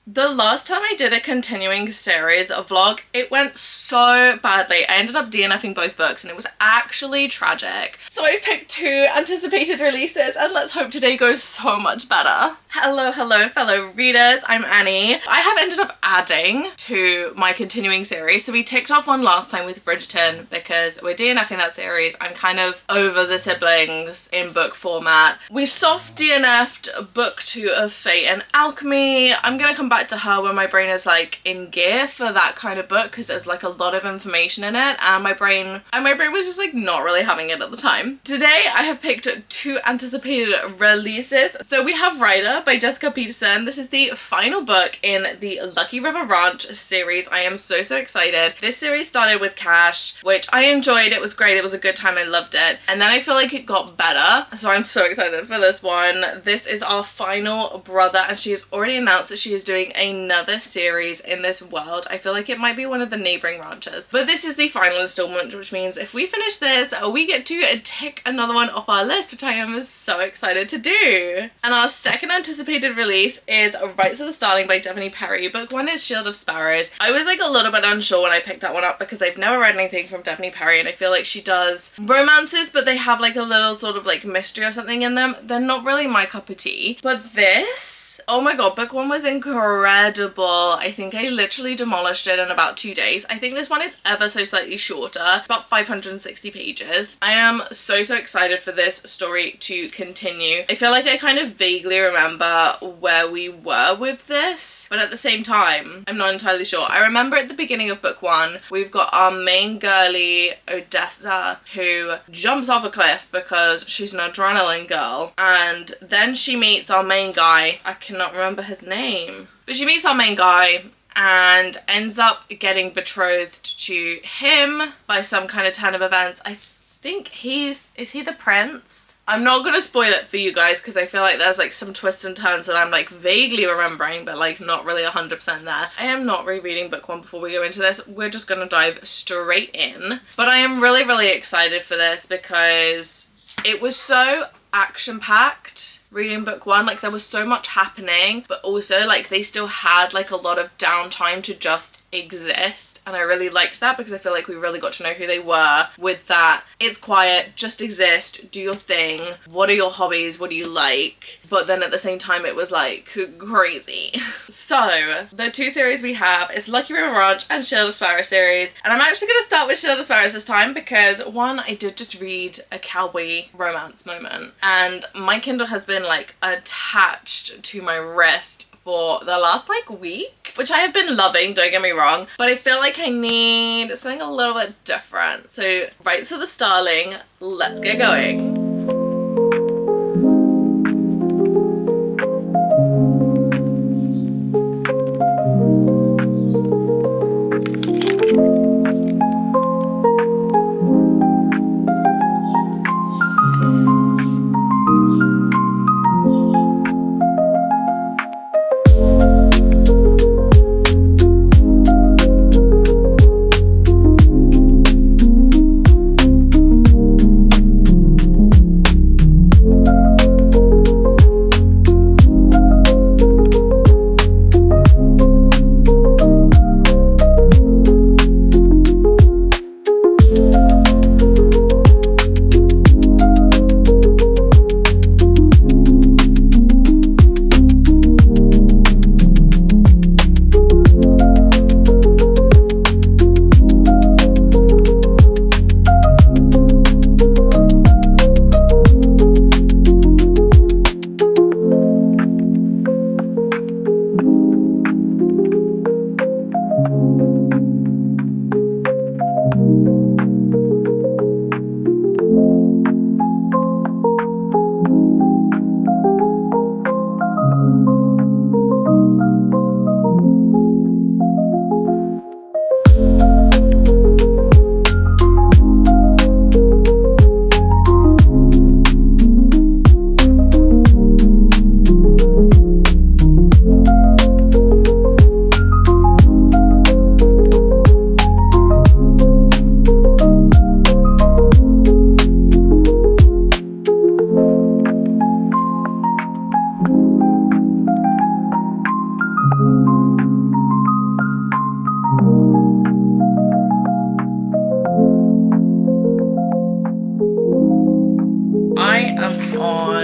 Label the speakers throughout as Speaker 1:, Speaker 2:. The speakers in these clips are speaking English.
Speaker 1: The last time I did a continuing series vlog, it went so badly. I ended up DNFing both books and it was actually tragic. So I picked 2 anticipated releases and let's hope today goes so much better. Hello fellow readers, I'm Annie. I have ended up adding to my continuing series. So we ticked off one last time with Bridgerton because we're DNFing that series. I'm kind of over the siblings in book format. We soft DNF'd book 2 of Fate and Alchemy. I'm gonna come back to her when my brain is like in gear for that kind of book because there's like a lot of information in it and my brain was just like not really having it at the time. Today I have picked 2 anticipated releases. So we have Ryder by Jessica Peterson. This is the final book in the Lucky River Ranch series. I am so excited. This series started with Cash, which I enjoyed. It was great. It was a good time. I loved it. And then I feel like it got better. So I'm so excited for this one. This is our final brother and she has already announced that she is doing another series in this world. I feel like it might be one of the neighboring ranches. But this is the final installment, which means if we finish this, we get to tick another one off our list, which I am so excited to do. And our second anticipated release is Rites of the Starling by Devoney Perry. Book 1 is Shield of Sparrows. I was like a little bit unsure when I picked that one up because I've never read anything from Devoney Perry and I feel like she does romances but they have like a little sort of like mystery or something in them. They're not really my cup of tea. But this, oh my god, book 1 was incredible. I think I literally demolished it in about 2 days. I think this one is ever so slightly shorter, about 560 pages. I am so excited for this story to continue. I feel like I kind of vaguely remember where we were with this, but at the same time, I'm not entirely sure. I remember at the beginning of book 1, we've got our main girly, Odessa, who jumps off a cliff because she's an adrenaline girl, and then she meets our main guy. I cannot remember his name, but she meets our main guy and ends up getting betrothed to him by some kind of turn of events. I think is he the prince? I'm not gonna spoil it for you guys because I feel like there's like some twists and turns that I'm like vaguely remembering but like not really 100% there. I am not rereading book 1 before we go into this. We're just gonna dive straight in. But I am really excited for this because it was so action-packed reading book 1. Like there was so much happening but also like they still had like a lot of downtime to just exist, and I really liked that because I feel like we really got to know who they were with that. It's quiet, just exist, do your thing, what are your hobbies, what do you like, but then at the same time it was like crazy. So the 2 series we have is Lucky River Ranch and Shield of Sparrows series, and I'm actually going to start with Shield of Sparrows this time because 1, I did just read a cowboy romance moment and my Kindle has been like attached to my wrist for the last like week, which I have been loving, don't get me wrong, but I feel like I need something a little bit different. So Rites of the Starling, let's get going.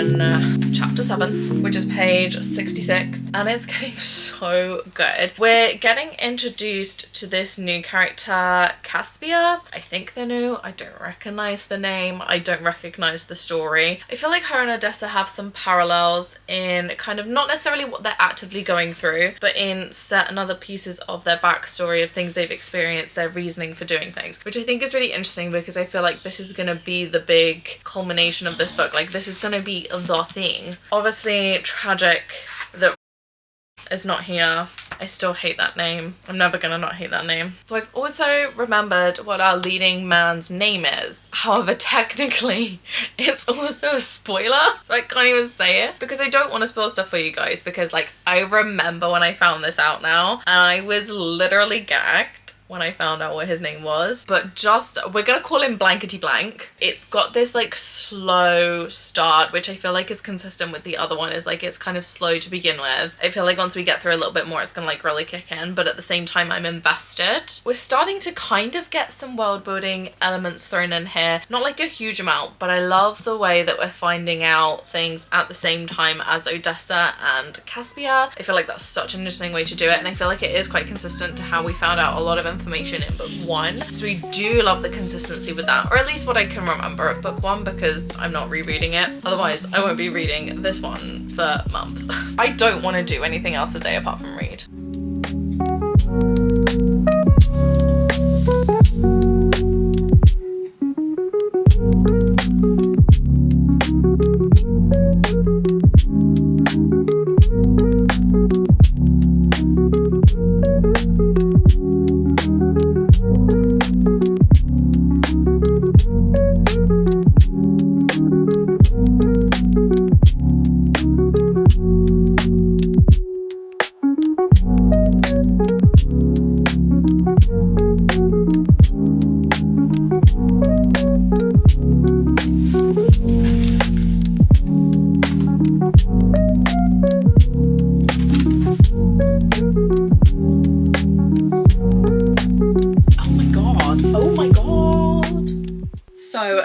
Speaker 1: on chapter 7, which is page 66, and it's getting so good. We're getting introduced to this new character, Caspia. I think they're new. I don't recognize the name. I don't recognize the story. I feel like her and Odessa have some parallels in kind of not necessarily what they're actively going through, but in certain other pieces of their backstory of things they've experienced, their reasoning for doing things, which I think is really interesting because I feel like this is going to be the big culmination of this book. Like, this is going to be the thing. Obviously tragic that is not here. I still hate that name. I'm never gonna not hate that name. So I've also remembered what our leading man's name is. However, technically it's also a spoiler, so I can't even say it because I don't want to spoil stuff for you guys, because like I remember when I found this out now and I was literally gagged when I found out what his name was. But just, we're gonna call him blankety blank. It's got this like slow start, which I feel like is consistent with the other one, is like it's kind of slow to begin with. I feel like once we get through a little bit more it's gonna like really kick in, but at the same time I'm invested. We're starting to kind of get some world building elements thrown in here, not like a huge amount, but I love the way that we're finding out things at the same time as Odessa and Caspia. I feel like that's such an interesting way to do it, and I feel like it is quite consistent to how we found out a lot of information in book 1. So we do love the consistency with that, or at least what I can remember of book 1, because I'm not rereading it. Otherwise I won't be reading this one for months. I don't want to do anything else today apart from read.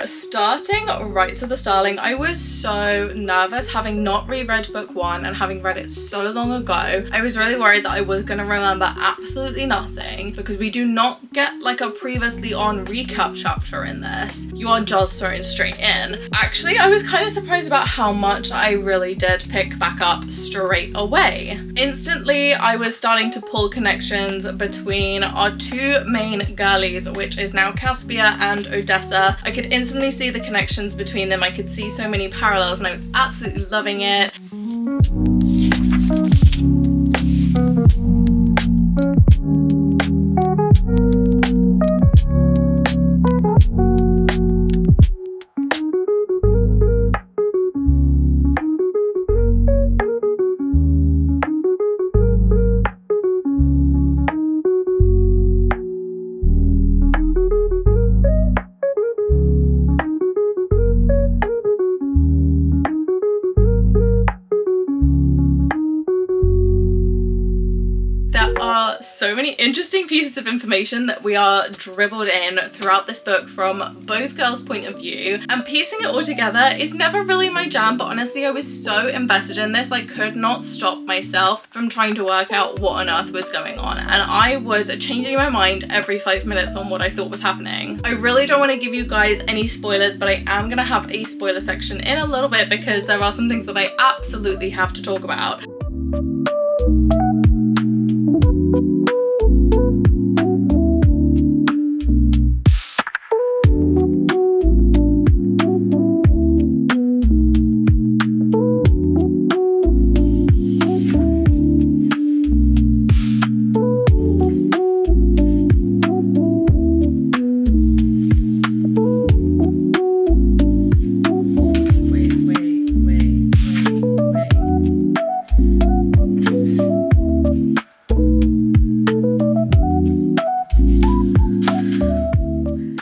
Speaker 1: Starting Rites of the Starling, I was so nervous, having not reread book 1 and having read it so long ago. I was really worried that I was going to remember absolutely nothing, because we do not get like a previously on recap chapter in this. You are just thrown straight in. Actually, I was kind of surprised about how much I really did pick back up straight away. Instantly, I was starting to pull connections between our two main girlies, which is now Caspia and Odessa. I could instantly see the connections between them. I could see so many parallels and I was absolutely loving it. So many interesting pieces of information that we are dribbled in throughout this book from both girls' point of view, and piecing it all together is never really my jam, but honestly I was so invested in this I could not stop myself from trying to work out what on earth was going on, and I was changing my mind every 5 minutes on what I thought was happening. I really don't want to give you guys any spoilers, but I am gonna have a spoiler section in a little bit because there are some things that I absolutely have to talk about.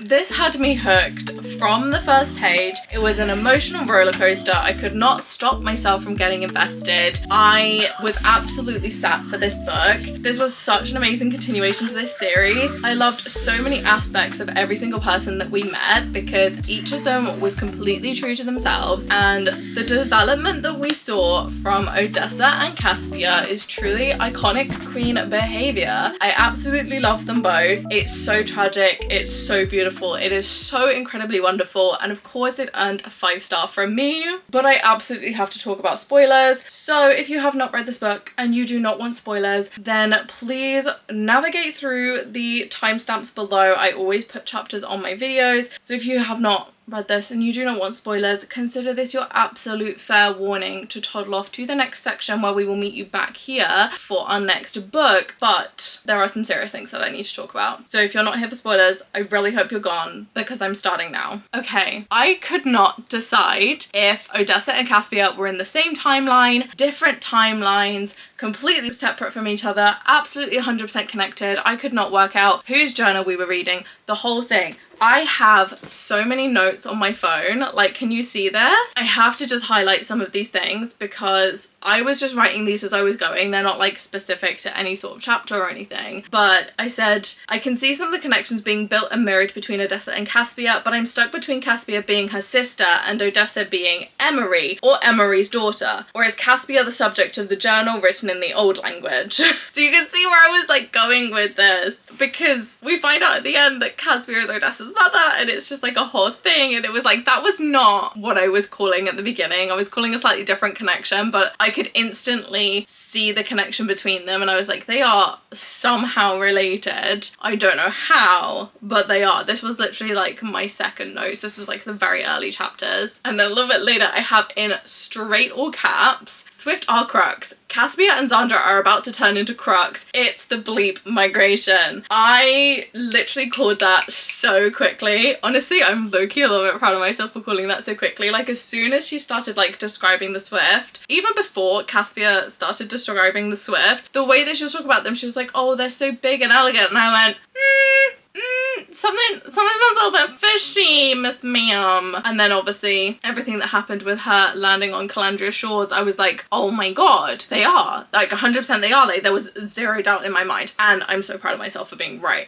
Speaker 1: This had me hooked from the first page. It was an emotional roller coaster. I could not stop myself from getting invested. I was absolutely sat for this book. This was such an amazing continuation to this series. I loved so many aspects of every single person that we met because each of them was completely true to themselves, and the development that we saw from Odessa and Caspia is truly iconic queen behavior. I absolutely love them both. It's so tragic, it's so beautiful, it is so incredibly wonderful, and of course it earned a 5-star from me. But I absolutely have to talk about spoilers. So if you have not read this book and you do not want spoilers, then please navigate through the timestamps below. I always put chapters on my videos, so if you have not read this and you do not want spoilers, consider this your absolute fair warning to toddle off to the next section where we will meet you back here for our next book. But there are some serious things that I need to talk about. So if you're not here for spoilers, I really hope you're gone because I'm starting now. Okay, I could not decide if Odessa and Caspia were in the same timeline, different timelines, completely separate from each other, absolutely 100% connected. I could not work out whose journal we were reading, the whole thing. I have so many notes on my phone, like, can you see there? I have to just highlight some of these things because I was just writing these as I was going. They're not like specific to any sort of chapter or anything, but I said I can see some of the connections being built and mirrored between Odessa and Caspia, but I'm stuck between Caspia being her sister and Odessa being Emery, or Emery's daughter, or is Caspia the subject of the journal written in the old language? So you can see where I was like going with this, because we find out at the end that Caspia is Odessa's mother, and it's just like a whole thing, and it was like, that was not what I was calling at the beginning. I was calling a slightly different connection, but I could instantly see the connection between them, and I was like, they are somehow related. I don't know how, but they are. This was literally like my second notes. This was like the very early chapters, and then a little bit later I have in straight all caps, Swift are crux. Caspia and Xandra are about to turn into crux. It's the bleep migration. I literally called that so quickly. Honestly, I'm low-key a little bit proud of myself for calling that so quickly. Like, as soon as she started like describing the Swift, even before Caspia started describing the Swift, the way that she was talking about them, she was like, oh, they're so big and elegant, and I went, something feels a little bit fishy, Miss Ma'am. And then obviously everything that happened with her landing on Calandria shores, I was like, oh my god, they are. Like 100% they are. Like, there was zero doubt in my mind. And I'm so proud of myself for being right.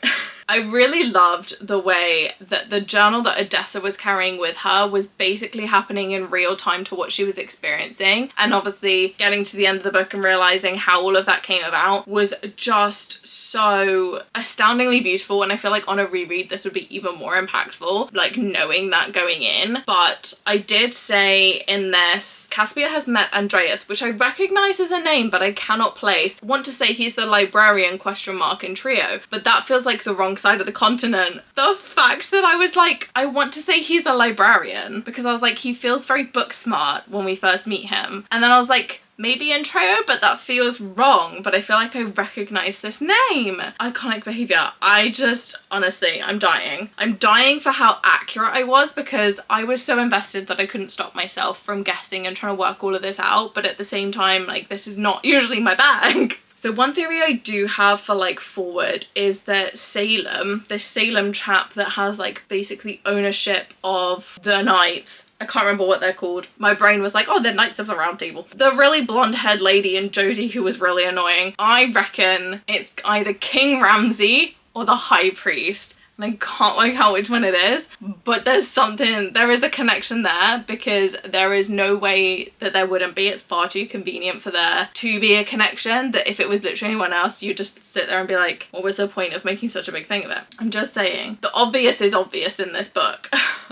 Speaker 1: I really loved the way that the journal that Odessa was carrying with her was basically happening in real time to what she was experiencing. And obviously getting to the end of the book and realizing how all of that came about was just so astoundingly beautiful. And I feel like on a reread this would be even more impactful, like knowing that going in. But I did say in this, Caspia has met Andreas, which I recognize as a name but I cannot place. I want to say he's the librarian ? In Trio, but that feels like the wrong side of the continent. The fact that I was like, I want to say he's a librarian, because I was like, he feels very book smart when we first meet him, and then I was like, maybe in Trio, but that feels wrong, but I feel like I recognize this name. Iconic behavior. I just, honestly, I'm dying. I'm dying for how accurate I was, because I was so invested that I couldn't stop myself from guessing and trying to work all of this out, but at the same time, like, this is not usually my bag. So one theory I do have for like forward is that Salem, this Salem chap that has like basically ownership of the Knights, I can't remember what they're called. My brain was like, oh, they're Knights of the Round Table. The really blonde-haired lady and Jodie who was really annoying. I reckon it's either King Ramsay or the High Priest. And I can't work out which one it is, but there is a connection there, because there is no way that there wouldn't be. It's far too convenient for there to be a connection, that if it was literally anyone else, you'd just sit there and be like, what was the point of making such a big thing of it? I'm just saying, the obvious is obvious in this book,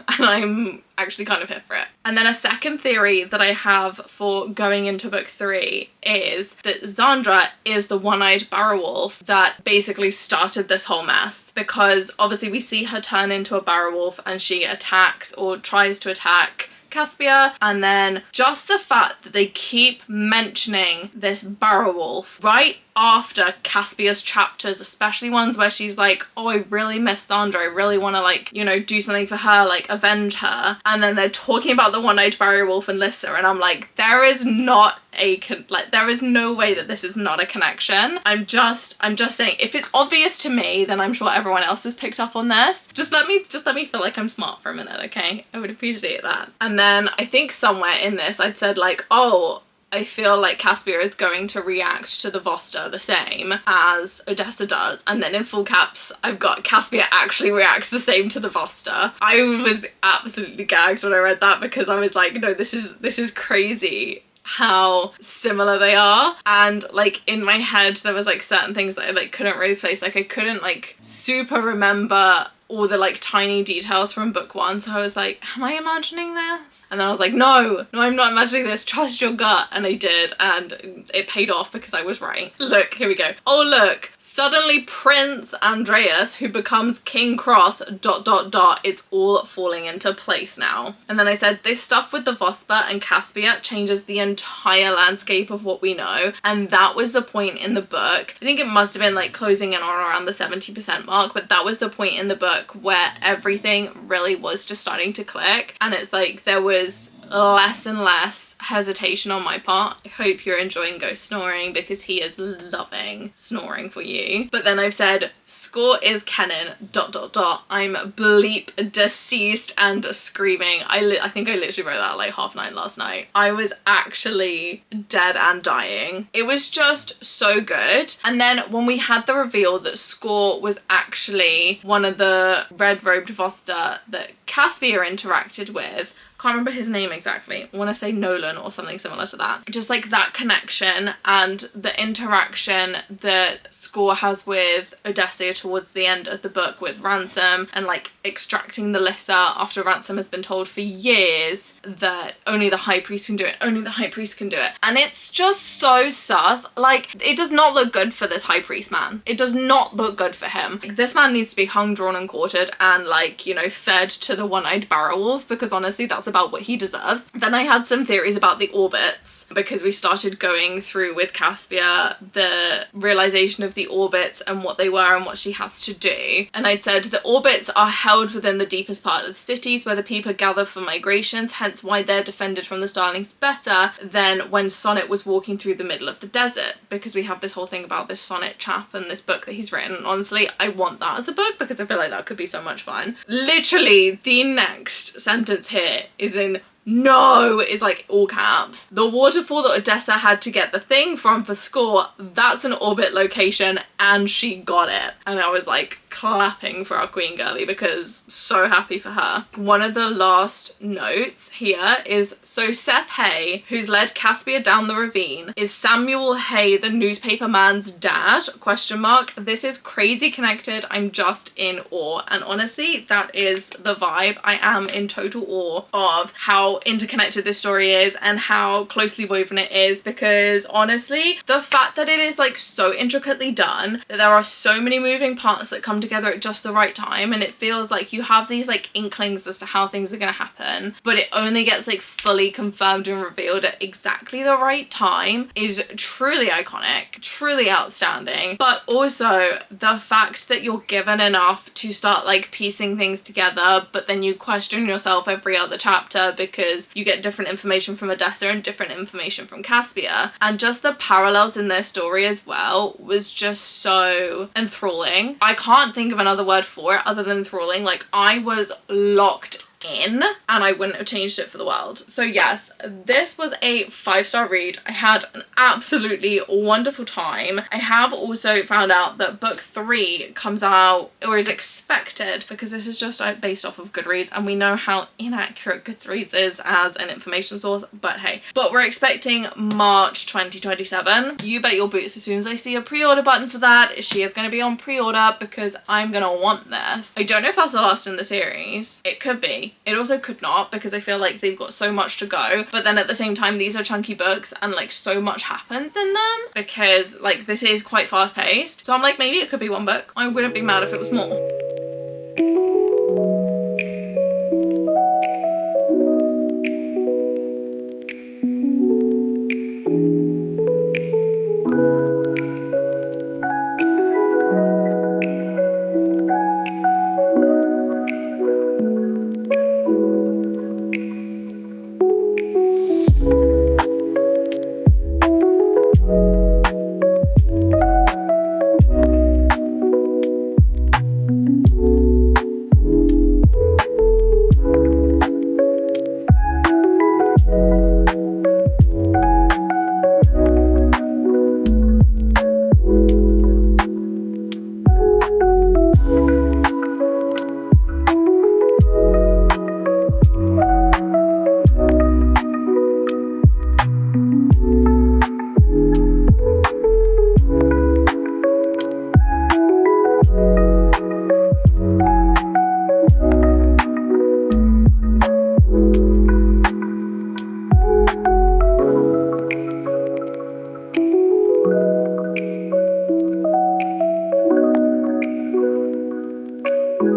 Speaker 1: and I'm actually kind of here for it. And then a second theory that I have for going into book 3 is that Xandra is the one-eyed barrow wolf that basically started this whole mess, because obviously we see her turn into a barrow wolf and she attacks, or tries to attack, Caspia, and then just the fact that they keep mentioning this barrow wolf right after Caspia's chapters, especially ones where she's like, oh, I really miss Sandra, I really want to, like, you know, do something for her, like avenge her, and then they're talking about the one-eyed barrier wolf and Lissa, and I'm like, there is not a there is no way that this is not a connection. I'm just saying, if it's obvious to me, then I'm sure everyone else has picked up on this. Just let me feel like I'm smart for a minute, okay? I would appreciate that. And then I think somewhere in this I'd said like, oh, I feel like Caspia is going to react to the Voster the same as Odessa does, and then in full caps I've got Caspia actually reacts the same to the Voster. I was absolutely gagged when I read that, because I was like, no, this is crazy how similar they are. And like in my head there was like certain things that I like couldn't really place, like I couldn't like super remember all the like tiny details from book one, so I was like, am I imagining this? And then I was like, no, I'm not imagining this, trust your gut. And I did, and it paid off because I was right. Look, here we go. Oh look, suddenly Prince Andreas, who becomes King Cross ... It's all falling into place now. And then I said, this stuff with the Vosper and Caspia changes the entire landscape of what we know, and that was the point in the book. I think it must have been like closing in on around the 70% mark, but that was the point in the book where everything really was just starting to click, and it's like there was less and less hesitation on my part. I hope you're enjoying Ghost snoring, because he is loving snoring for you. But then I've said, score is Kennen ... I'm bleep deceased and screaming. I think I literally wrote that at like 9:30 last night. I was actually dead and dying. It was just so good. And then when we had the reveal that Score was actually one of the red-robed Voster that Caspia interacted with, can't remember his name exactly. I want to say Nolan or something similar to that. Just like that connection and the interaction that Score has with Odessa towards the end of the book with Ransom, and like extracting the Lissa after Ransom has been told for years that only the High Priest can do it, only the High Priest can do it. And it's just so sus. Like, it does not look good for this High Priest man. It does not look good for him. Like, this man needs to be hung, drawn and quartered and like, you know, fed to the one-eyed barrel wolf, because honestly that's about what he deserves. Then I had some theories about the orbits, because we started going through with Caspia the realization of the orbits and what they were and what she has to do. And I'd said the orbits are held within the deepest part of the cities where the people gather for migrations, hence why they're defended from the Starlings better than when Sonnet was walking through the middle of the desert, because we have this whole thing about this Sonnet chap and this book that he's written. And honestly, I want that as a book, because I feel like that could be so much fun. Literally the next sentence here is in no is like all caps. The waterfall that Odessa had to get the thing from for Score, that's an orbit location, and she got it. And I was like clapping for our queen girly, because so happy for her. One of the last notes here is, so Seth Hay, who's led Caspia down the ravine, is Samuel Hay the newspaper man's dad? Question mark. This is crazy connected. I'm just in awe. And honestly, that is the vibe. I am in total awe of how interconnected this story is and how closely woven it is, because honestly, the fact that it is like so intricately done, that there are so many moving parts that come together at just the right time, and it feels like you have these like inklings as to how things are going to happen, but it only gets like fully confirmed and revealed at exactly the right time, is truly iconic, truly outstanding. But also the fact that you're given enough to start like piecing things together, but then you question yourself every other chapter because you get different information from Odessa and different information from Caspia, and just the parallels in their story as well was just so enthralling. I can't think of another word for it other than enthralling. Like, I was locked in, and I wouldn't have changed it for the world. So yes, this was a 5-star read. I had an absolutely wonderful time. I have also found out that book 3 comes out, or is expected, because this is just based off of Goodreads, and we know how inaccurate Goodreads is as an information source, but hey. But we're expecting March 2027. You bet your boots as soon as I see a pre-order button for that, she is going to be on pre-order, because I'm gonna want this. I don't know if that's the last in the series. It could be. It also could not, because I feel like they've got so much to go, but then at the same time these are chunky books and like so much happens in them, because like this is quite fast paced. So I'm like, maybe it could be one book. I wouldn't be mad if it was more.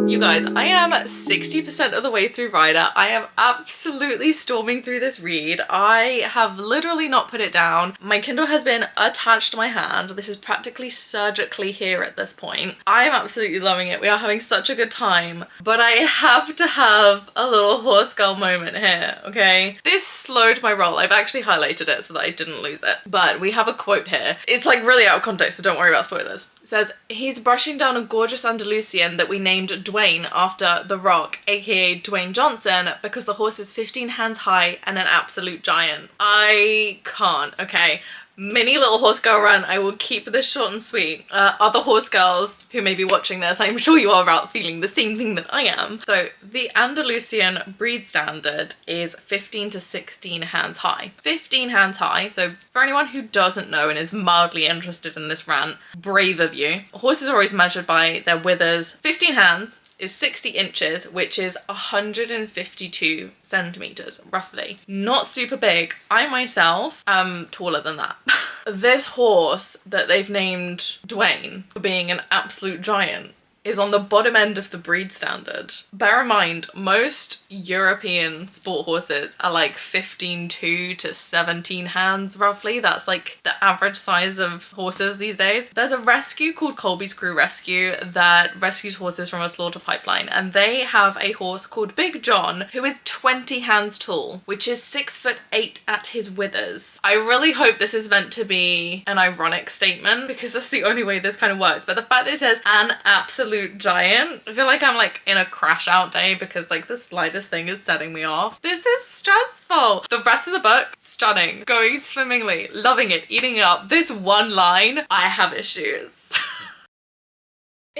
Speaker 1: You guys, I am 60% of the way through Ryder. I am absolutely storming through this read. I have literally not put it down. My Kindle has been attached to my hand. This is practically surgically here at this point. I am absolutely loving it. We are having such a good time, but I have to have a little horse girl moment here, okay? This slowed my roll. I've actually highlighted it so that I didn't lose it, but we have a quote here. It's like really out of context, so don't worry about spoilers. It says, he's brushing down a gorgeous Andalusian that we named Dwayne after The Rock, aka Dwayne Johnson, because the horse is 15 hands high and an absolute giant. I can't, okay. Mini little horse girl rant. I will keep this short and sweet. Other horse girls who may be watching this, I'm sure you are out feeling the same thing that I am. So the Andalusian breed standard is 15 to 16 hands high. 15 hands high, so for anyone who doesn't know and is mildly interested in this rant, brave of you. Horses are always measured by their withers. 15 hands is 60 inches, which is 152 centimeters, roughly. Not super big. I myself am taller than that. This horse that they've named Dwayne for being an absolute giant is on the bottom end of the breed standard. Bear in mind, most European sport horses are like 15.2 to 17 hands roughly. That's like the average size of horses these days. There's a rescue called Colby's Crew Rescue that rescues horses from a slaughter pipeline, and they have a horse called Big John who is 20 hands tall, which is 6'8" at his withers. I really hope this is meant to be an ironic statement because that's the only way this kind of works, but the fact that it says an absolute giant, I feel like I'm like in a crash out day because like the slightest thing is setting me off. This is stressful. The rest of the book, stunning, going swimmingly, loving it, eating it up. This one line, I have issues.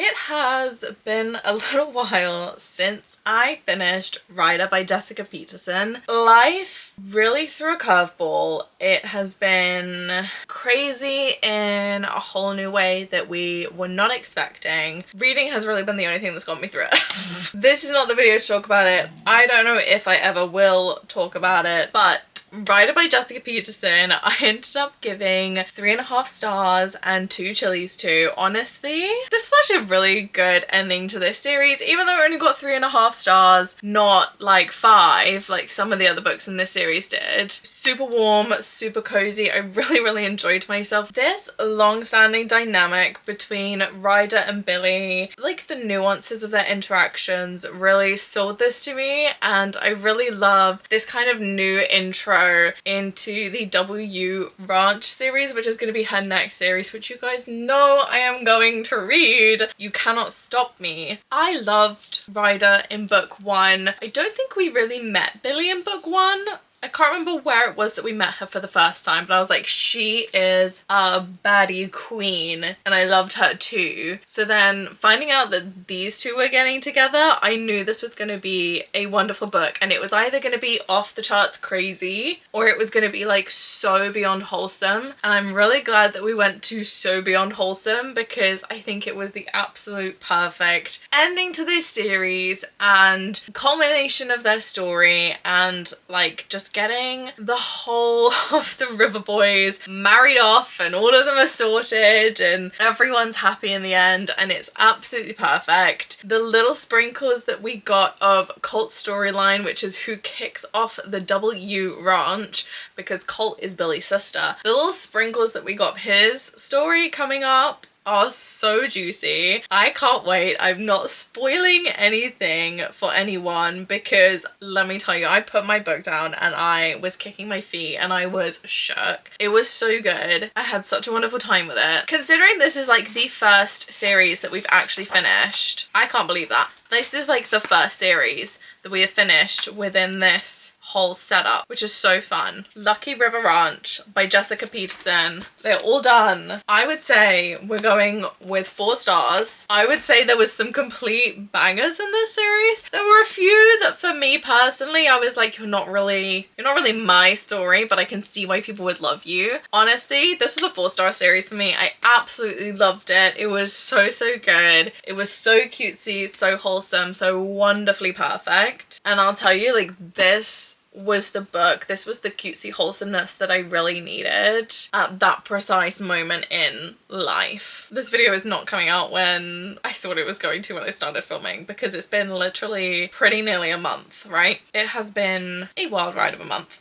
Speaker 1: It has been a little while since I finished Ryder by Jessica Peterson. Life really threw a curveball. It has been crazy in a whole new way that we were not expecting. Reading has really been the only thing that's got me through it. This is not the video to talk about it. I don't know if I ever will talk about it, but Ryder by Jessica Peterson, I ended up giving 3.5 stars and 2 chilies to. Honestly, this is actually a really good ending to this series, even though I only got 3.5 stars, not like 5 like some of the other books in this series did. Super warm, super cozy. I really enjoyed myself. This long-standing dynamic between Ryder and Billy, like the nuances of their interactions, really sold this to me, and I really love this kind of new intro into the W Ranch series, which is going to be her next series, which you guys know I am going to read. You cannot stop me. I loved Ryder in book 1. I don't think we really met Billy in book 1. I can't remember where it was that we met her for the first time, but I was like, she is a baddie queen, and I loved her too. So then finding out that these two were getting together, I knew this was going to be a wonderful book, and it was either going to be off the charts crazy or it was going to be like so beyond wholesome. And I'm really glad that we went to so beyond wholesome because I think it was the absolute perfect ending to this series and culmination of their story, and like just getting the whole of the River Boys married off and all of them are sorted and everyone's happy in the end, and it's absolutely perfect. The little sprinkles that we got of Colt's storyline, which is who kicks off the W Ranch because Colt is Billy's sister. The little sprinkles that we got of his story coming up are so juicy. I can't wait. I'm not spoiling anything for anyone because let me tell you, I put my book down and I was kicking my feet and I was shook. It was so good. I had such a wonderful time with it. Considering this is like the first series that we've actually finished, I can't believe that. This is like the first series that we have finished within this whole setup, which is so fun. Lucky River Ranch by Jessica Peterson. They're all done. I would say we're going with 4 stars. I would say there was some complete bangers in this series. There were a few that for me personally, I was like, you're not really my story, but I can see why people would love you. Honestly, this was a 4-star series for me. I absolutely loved it. It was so good. It was so cutesy, so wholesome, so wonderfully perfect. And I'll tell you, like, this was the book. This was the cutesy wholesomeness that I really needed at that precise moment in life. This video is not coming out when I thought it was going to when I started filming, because it's been literally pretty nearly a month, right? It has been a wild ride of a month.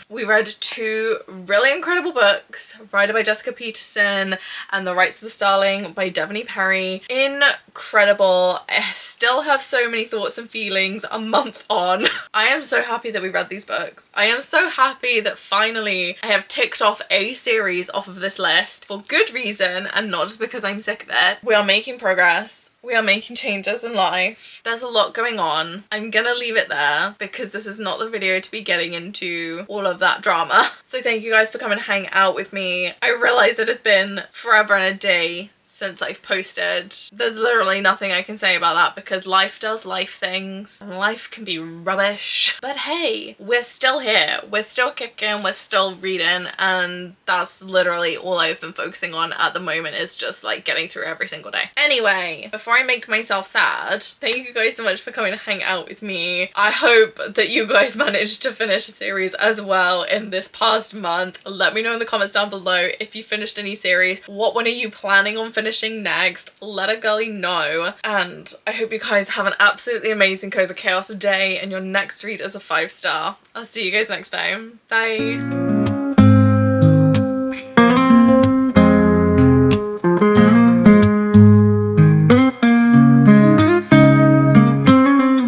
Speaker 1: We read 2 really incredible books, Ryder by Jessica Peterson and The Rites of the Starling by Devoney Perry. Incredible. I still have so many thoughts and feelings a month on. I am so happy that we read these books. I am so happy that finally I have ticked off a series off of this list for good reason and not just because I'm sick of it. We are making progress. We are making changes in life. There's a lot going on. I'm gonna leave it there because this is not the video to be getting into all of that drama. So thank you guys for coming to hang out with me. I realize that it's been forever and a day since I've posted. There's literally nothing I can say about that because life does life things and life can be rubbish. But hey, we're still here. We're still kicking, we're still reading, and that's literally all I've been focusing on at the moment, is just like getting through every single day. Anyway, before I make myself sad, thank you guys so much for coming to hang out with me. I hope that you guys managed to finish the series as well in this past month. Let me know in the comments down below if you finished any series. What one are you planning on finishing next? Let a girlie know. And I hope you guys have an absolutely amazing Cozy Chaos day and your next read is a 5-star. I'll see you guys next time. Bye.